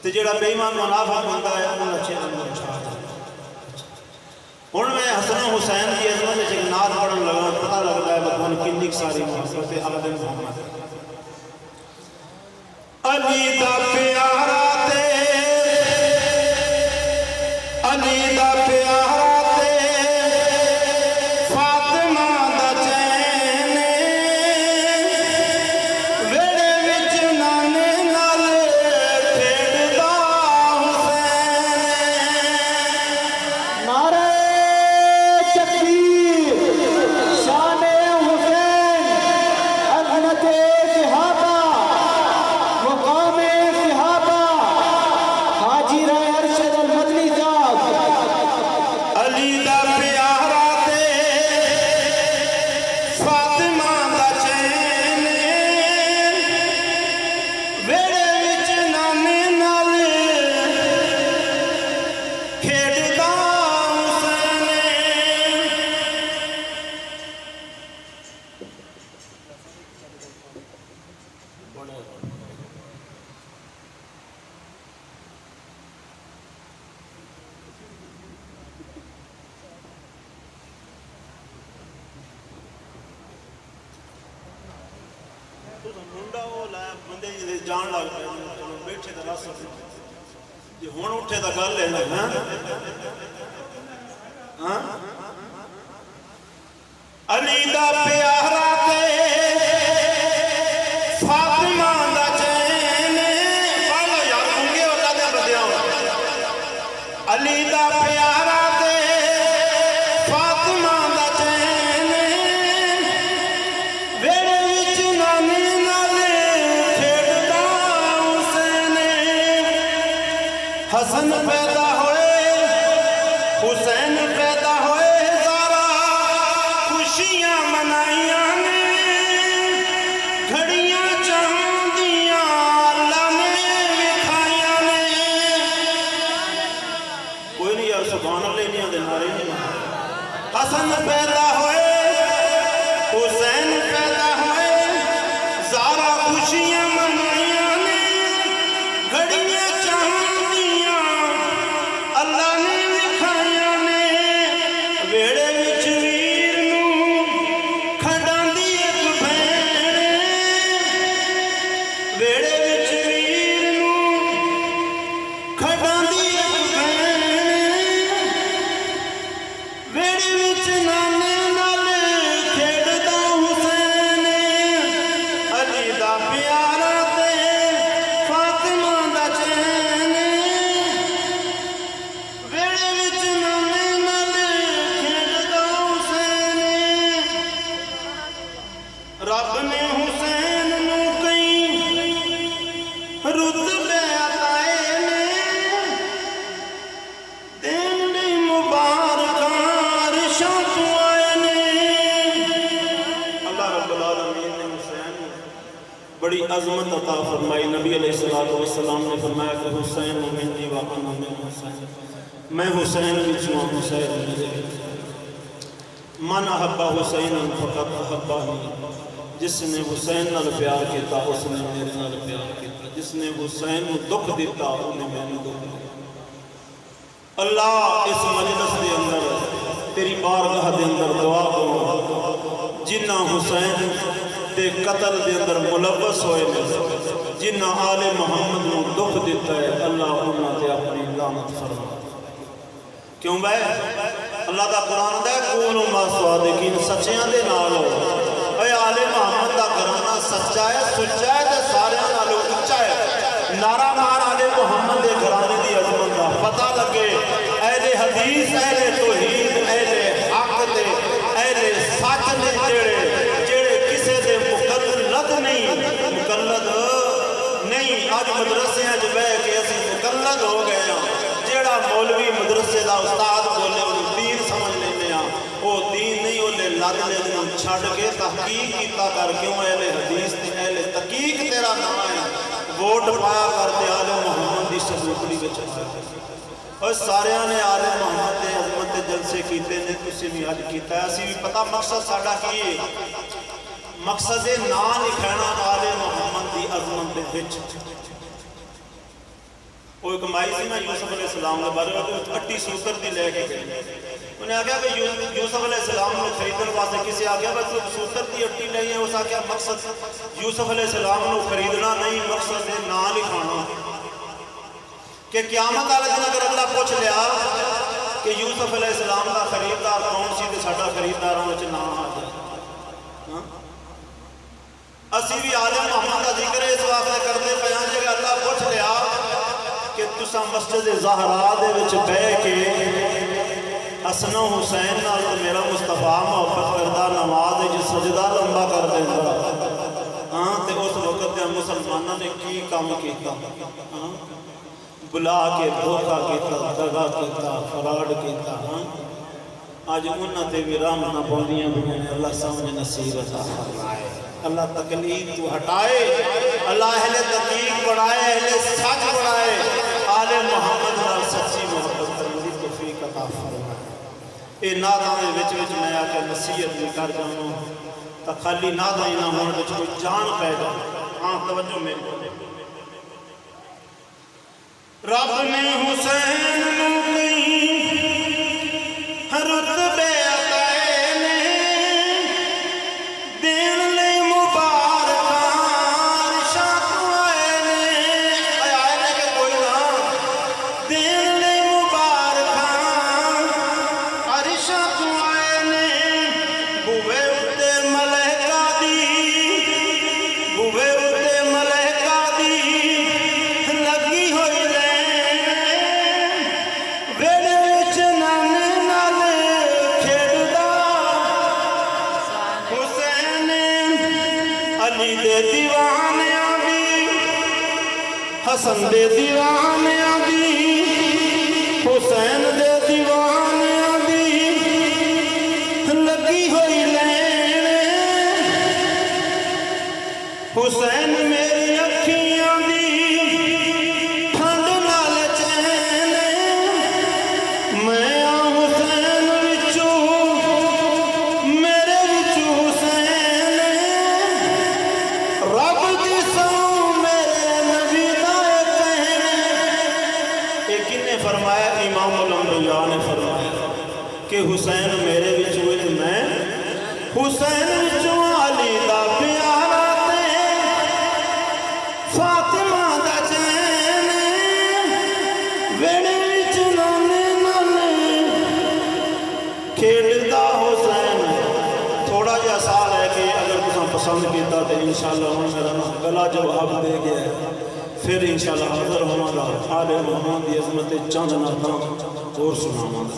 तो जोड़ा बेईमान मुनाफिक होता है उन्होंने अच्छे नंबर छा हूँ मैं हसन हुसैन की अजमत एक नात पढ़न लगा पता लगता है भगवान किन्नी सारी मोहब्बत आदम मोहम्मद अली दा प्यारा ते अली दा प्यारा ते फातिमा दा चैन वेड़े विच नाने नाल खेड़दा हुसैन नारे तकबीर शाने हुसैन अज़मते सहाबा मुकामे सहाबा हाजी राय अरशद अल मदनी साहब अली दा प्यारा ते फातिमा दा चैन वेड़े विच नाने नाल खेड़दा हुसैन मुंडा वो लाया बंदे जी जान लग पे चलो बैठे तो रस जे हुण उठे तो गल है ना हां अली दा प्यारा ते फातिमा दा चैन बोलो यार होंगे अल्लाह दे बंदियां अली दा प्यारा ते फातिमा दा चैन वेड़े विच नाने नाल खेड़दा हुसैन हसन पैदा होए हुसैन पैदा होए ज़ारा खुशियां मनाइयां ने घड़ियां चांदियां अल्लाह ने विखाइयां ने कोई नहीं यार सुभान अल्लाह नहीं आंदे नारे नहीं हसन पैदा होए हुसैन पैदा होए ज़ारा खुशियां मनाइयां ने घड़ियां चांदियां अल्लाह ने विखाइयां ने वेड़े विच वीर नूं खड़ांदी एक भैण वेड़े विच वीर नूं खड़ांदी एक भैण वेड़े विच नाने नाल खेड़दा हुसैन अली दा प्यारा ते फातिमा दा चैन वेड़े विच नाने नाल खेड़दा हुसैन रब ने हुसैन नूं कई रुतबे अताए ने देन लई मुबारकां अरशां तों आए ने अल्लाह रब्बुल आलमीन ने हुसैन नूं बड़ी अजमत अता फरमाई नबी अलैहिस्सलातु वस्सलाम ने फरमाया कि हुसैन मिन्नी व अना मिन हुसैन मैं हुसैन विचों हुसैन मेरे विच मन अहब्बा हुसैन फकत अहब्बानी जिसने हुसैन नाल प्यार किया उसने मेरे नाल प्यार किया जिसने हुसैन नूं दुख दिता उन्हें मैनूं दुख दिता अल्लाह इस मजलिस के अंदर तेरी बारगाह के अंदर दुआ करो जिन्ना हुसैन के कतल के अंदर मुलव्वस होए ने जिन्ना आले मुहम्मद नूं दुख दिता है अल्लाह उन्हां ते अपनी लानत फरमा क्यों भाई अल्लाह का कुरान दा कूनो मा स्वादिकीन सच्चियां दे नाल हो ओए आले मुहम्मद दा घराना सच्चा है सुच्चा है ते सारियां नालों उच्चा है नारा मार आले मुहम्मद दे घराने दी अजमत दा पता लगे अहले हदीस अहले तौहीद अहले हक ते अहले सच ने जेड़े जेड़े किसे दे मुकल्लद नहीं अज मदरसियां च बह के असीं मुकल्लद हो गए हां जेड़ा मौलवी मदरसे दा उस्ताद बोले उन्हें दीन समझ लेने वो दीन नहीं ओले लद ले छड़ के तहकीक कीता कर क्यों अहले हदीस ते अहले तहकीक तेरा नाम है वोट पाया करते आले मुहम्मद की सदूकड़ी और सारे ने आले मुहम्मद के अजमत के जलसे किए ने तुसीं भी अज किया असीं भी पता मकसद साडा की है मकसद है ना लिखाना आले मुहम्मद की अजमत के विच वो एक माई सी ना यूसुफ अलैहिस्सलाम के बारे में अट्टी सूतर की लैके गई। उन्हें आख्या कि यूसुफ अलैहिस्सलाम को खरीदने वास्ते किसी आख्या बस सूतर की अट्टी नहीं है। उस आख्या मकसद यूसुफ अलैहिस्सलाम को खरीदना नहीं, मकसद है ना लिखाना कि क़यामत वाले दिन अगर अल्लाह पूछ लिया कि यूसुफ अलैहिस्सलाम का खरीददार कौन सी तो साडा खरीददारों में ना आ जाए। असी भी आले मोहम्मद का जिक्र इस वास्ते करते पे हैं कि अल्लाह पूछ लिया कि तुसा मस्जिद ज़हरा दे विच बह के हसन हुसैन नाल तो मेरा मुस्तफा मोहब्बत करदा नमाज विच सजदा लंबा कर देंदा। हाँ तो उस वक्त के मुसलमानों ने की काम किया, बुला के धोखा किया, दगा किया, फराड किया। हाँ अज उन्होंने भी रहमत पौंदियां हुई ने। अल्लाह सामने नसीब अता फरमाए, अल्लाह तकलीफ तो हटाए, अल्लाह अहले तकीक बढ़ाए, अहले सच बढ़ाए, आले मोहम्मद नाल सच्ची मोहब्बत करने की तौफीक अता फरमाए। ये नादां दे विच विच मैं आके नसीहत भी कर जाऊँ तो खाली नादां ही ना होने विच कोई जान पै जाए। हाँ तवज्जो मेरी बोले। रब ने हुसैन नूं कई रुतबे हसन दे दीवाने दी, हुसैन दे दीवाने दी लगी हुई लैन। हुसैन मेरी अखियां दी ठंड नाल चैन। मैं हुसैन विचों मेरे विचों हुसैन। रब दी सौ फरमाया, इमाम अल-अंबिया ने फरमाया कि हुसैन मेरे विचों मैं हुसैन विचों अली दा प्यारा ते फातिमा दा चैन। वेड़े विच नाने नाने खेडदा हुसैन। थोड़ा जिहा साल है कि अगर तुसां पसंद किया तो इंशाअल्लाह हुण मेरा गला जवाब दे गया। फिर इंशाअल्लाह हाज़िर होवांगा, आले मोहम्मद की अज़मत चंद नातां होर सुनावांगा।